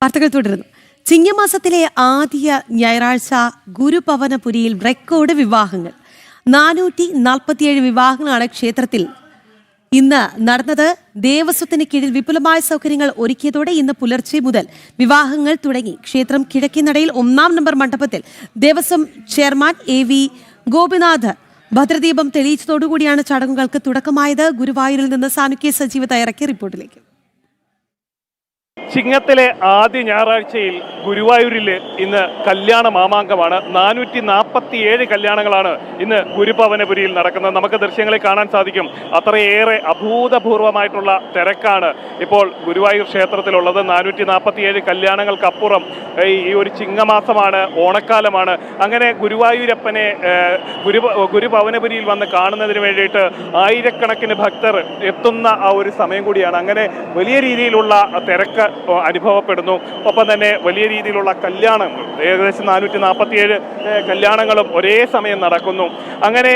വാർത്തകൾ തുടരുന്നു. ചിങ്ങമാസത്തിലെ ആദ്യ ഞായറാഴ്ച ഗുരുപവനപുരിയിൽ റെക്കോർഡ് വിവാഹങ്ങൾ. 447 വിവാഹങ്ങളാണ് ക്ഷേത്രത്തിൽ ഇന്ന് നടന്നത്. ദേവസ്വത്തിന് കീഴിൽ വിപുലമായ സൗകര്യങ്ങൾ ഒരുക്കിയതോടെ ഇന്ന് പുലർച്ചെ മുതൽ വിവാഹങ്ങൾ തുടങ്ങി. ക്ഷേത്രം കിഴക്കേനടയിൽ 1-ാം നമ്പർ മണ്ഡപത്തിൽ ദേവസ്വം ചെയർമാൻ AV ഗോപിനാഥ് ഭദ്രദീപം തെളിയിച്ചതോടുകൂടിയാണ് ചടങ്ങുകൾക്ക് തുടക്കമായത്. ഗുരുവായൂരിൽ നിന്ന് സാനുക്യ സജീവ തയ്യാറാക്കിയ റിപ്പോർട്ടിലേക്ക്. ചിങ്ങത്തിലെ ആദ്യ ഞായറാഴ്ചയിൽ ഗുരുവായൂരിൽ ഇന്ന് കല്യാണ മാമാങ്കമാണ്. 447 കല്യാണങ്ങളാണ് ഇന്ന് ഗുരുഭവനപുരിയിൽ നടക്കുന്നത്. നമുക്ക് ദൃശ്യങ്ങളിൽ കാണാൻ സാധിക്കും. അത്രയേറെ അഭൂതപൂർവമായിട്ടുള്ള തിരക്കാണ് ഇപ്പോൾ ഗുരുവായൂർ ക്ഷേത്രത്തിലുള്ളത്. 447 കല്യാണങ്ങൾക്കപ്പുറം ഈ ഒരു ചിങ്ങമാസമാണ്, ഓണക്കാലമാണ്. അങ്ങനെ ഗുരുവായൂരപ്പനെ ഗുരുഭവനപുരിയിൽ വന്ന് കാണുന്നതിന് വേണ്ടിയിട്ട് ആയിരക്കണക്കിന് ഭക്തർ എത്തുന്ന ആ ഒരു സമയം കൂടിയാണ്. അങ്ങനെ വലിയ രീതിയിലുള്ള തിരക്ക് അനുഭവപ്പെടുന്നു. ഒപ്പം തന്നെ വലിയ രീതിയിലുള്ള കല്യാണങ്ങൾ, ഏകദേശം 447 കല്യാണങ്ങളും ഒരേ സമയം നടക്കുന്നു. അങ്ങനെ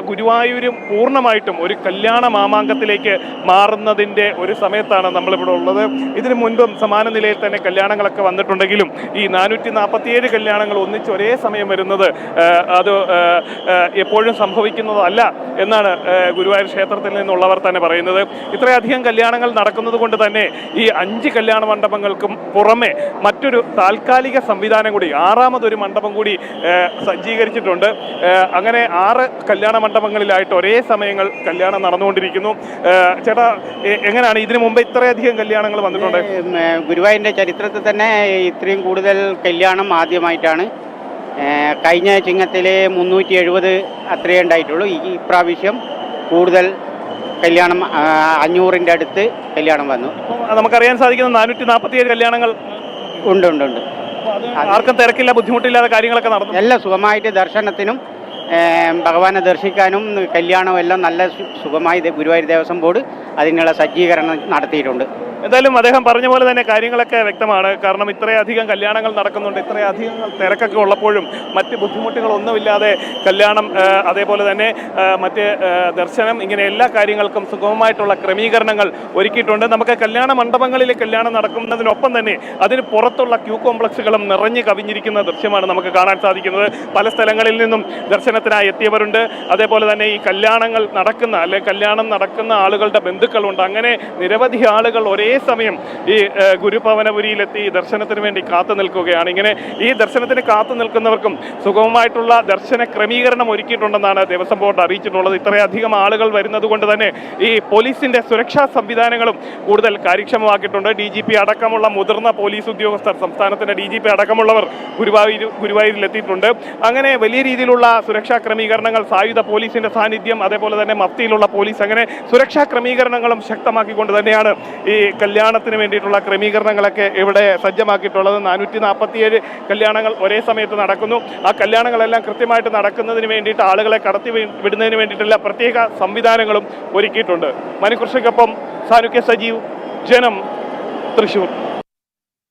ഗുരുവായൂരും പൂർണ്ണമായിട്ടും ഒരു കല്യാണ മാമാങ്കത്തിലേക്ക് മാറുന്നതിൻ്റെ ഒരു സമയത്താണ് നമ്മളിവിടെ ഉള്ളത്. ഇതിനു മുൻപും സമാന നിലയിൽ തന്നെ കല്യാണങ്ങളൊക്കെ വന്നിട്ടുണ്ടെങ്കിലും ഈ 447 കല്യാണങ്ങൾ ഒന്നിച്ച് ഒരേ സമയം വരുന്നത് അത് എപ്പോഴും സംഭവിക്കുന്നതല്ല എന്നാണ് ഗുരുവായൂർ ക്ഷേത്രത്തിൽ നിന്നുള്ളവർ തന്നെ പറയുന്നത്. ഇത്രയധികം കല്യാണങ്ങൾ നടക്കുന്നത് കൊണ്ട് തന്നെ ഈ 5 കല്യാണ മണ്ഡപങ്ങൾക്കും പുറമെ മറ്റൊരു താൽക്കാലിക സംവിധാനം കൂടി, 6ാമതൊരു മണ്ഡപം കൂടി സജ്ജീകരിച്ചിട്ടുണ്ട്. അങ്ങനെ 6 കല്യാണ മണ്ഡപങ്ങളിലായിട്ട് ഒരേ സമയങ്ങൾ കല്യാണം നടന്നുകൊണ്ടിരിക്കുന്നു. ചേട്ടാ, എങ്ങനെയാണ് ഇതിനു മുമ്പ് ഇത്രയധികം കല്യാണങ്ങൾ വന്നിട്ടുണ്ട്? ഗുരുവായൂരിൻ്റെ ചരിത്രത്തിൽ തന്നെ ഇത്രയും കൂടുതൽ കല്യാണം ആദ്യമായിട്ടാണ്. കഴിഞ്ഞ ചിങ്ങത്തിൽ 370 അത്രയേ ഉണ്ടായിട്ടുള്ളൂ. ഈ പ്രാവശ്യം കൂടുതൽ കല്യാണം 500ൻ്റെ അടുത്ത് കല്യാണം വന്നു. നമുക്കറിയാൻ സാധിക്കുന്ന 447 കല്യാണങ്ങൾ ഉണ്ട്. ആർക്കും തിരക്കില്ല, ബുദ്ധിമുട്ടില്ലാതെ കാര്യങ്ങളൊക്കെ നടന്നു. എല്ലാം സുഖമായിട്ട് ദർശനത്തിനും ഭഗവാനെ ദർശിക്കാനും കല്യാണവും എല്ലാം നല്ല സുഖമായി ഗുരുവായൂർ ദേവസ്വം ബോർഡ് അതിനുള്ള സജ്ജീകരണം നടത്തിയിട്ടുണ്ട്. എന്തായാലും അദ്ദേഹം പറഞ്ഞ പോലെ തന്നെ കാര്യങ്ങളൊക്കെ വ്യക്തമാണ്. കാരണം ഇത്രയധികം കല്യാണങ്ങൾ നടക്കുന്നുണ്ട്, ഇത്രയധികം തിരക്കൊക്കെ ഉള്ളപ്പോഴും മറ്റ് ബുദ്ധിമുട്ടുകളൊന്നുമില്ലാതെ കല്യാണം, അതേപോലെ തന്നെ മറ്റ് ദർശനം, ഇങ്ങനെ എല്ലാ കാര്യങ്ങൾക്കും സുഗമമായിട്ടുള്ള ക്രമീകരണങ്ങൾ ഒരുക്കിയിട്ടുണ്ട്. നമുക്ക് കല്യാണ മണ്ഡപങ്ങളിൽ കല്യാണം നടക്കുന്നതിനൊപ്പം തന്നെ അതിന് പുറത്തുള്ള ക്യൂ കോംപ്ലക്സുകളും നിറഞ്ഞു കവിഞ്ഞിരിക്കുന്ന ദൃശ്യമാണ് നമുക്ക് കാണാൻ സാധിക്കുന്നത്. പല സ്ഥലങ്ങളിൽ നിന്നും ദർശനത്തിനായി എത്തിയവരുണ്ട്. അതേപോലെ തന്നെ ഈ കല്യാണങ്ങൾ നടക്കുന്ന അല്ലെങ്കിൽ കല്യാണം നടക്കുന്ന ആളുകളുടെ ബന്ധുക്കളുണ്ട്. അങ്ങനെ നിരവധി ആളുകൾ ഒരേ സമയം ഈ ഗുരുഭവനപുരിയിലെത്തി ദർശനത്തിന് വേണ്ടി കാത്തു നിൽക്കുകയാണ്. ഇങ്ങനെ ഈ ദർശനത്തിന് കാത്തു നിൽക്കുന്നവർക്കും സുഗമമായിട്ടുള്ള ദർശന ക്രമീകരണം ഒരുക്കിയിട്ടുണ്ടെന്നാണ് ദേവസ്വം ബോർഡ് അറിയിച്ചിട്ടുള്ളത്. ഇത്രയധികം ആളുകൾ വരുന്നത് കൊണ്ട് തന്നെ ഈ പോലീസിന്റെ സുരക്ഷാ സംവിധാനങ്ങളും കൂടുതൽ കാര്യക്ഷമമാക്കിയിട്ടുണ്ട്. DGP അടക്കമുള്ള മുതിർന്ന പോലീസ് ഉദ്യോഗസ്ഥർ, സംസ്ഥാനത്തിന്റെ DGP അടക്കമുള്ളവർ ഗുരുവായൂരിൽ എത്തിയിട്ടുണ്ട്. അങ്ങനെ വലിയ രീതിയിലുള്ള സുരക്ഷാ ക്രമീകരണങ്ങൾ, സായുധ പോലീസിന്റെ സാന്നിധ്യം, അതേപോലെ തന്നെ മഫ്തിയിലുള്ള പോലീസ്, അങ്ങനെ സുരക്ഷാ ക്രമീകരണങ്ങളും ശക്തമാക്കിക്കൊണ്ട് തന്നെയാണ് ഈ കല്യാണത്തിന് വേണ്ടിയിട്ടുള്ള ക്രമീകരണങ്ങളൊക്കെ ഇവിടെ സജ്ജമാക്കിയിട്ടുള്ളത്. 447 കല്യാണങ്ങൾ ഒരേ സമയത്ത് നടക്കുന്നു. ആ കല്യാണങ്ങളെല്ലാം കൃത്യമായിട്ട് നടക്കുന്നതിന് വേണ്ടിയിട്ട്, ആളുകളെ കടത്തി വിടുന്നതിന് വേണ്ടിയിട്ടുള്ള പ്രത്യേക സംവിധാനങ്ങളും ഒരുക്കിയിട്ടുണ്ട്. മനുകൃഷിക്കൊപ്പം സാനുക്യ സജീവ്, ജനം, തൃശ്ശൂർ.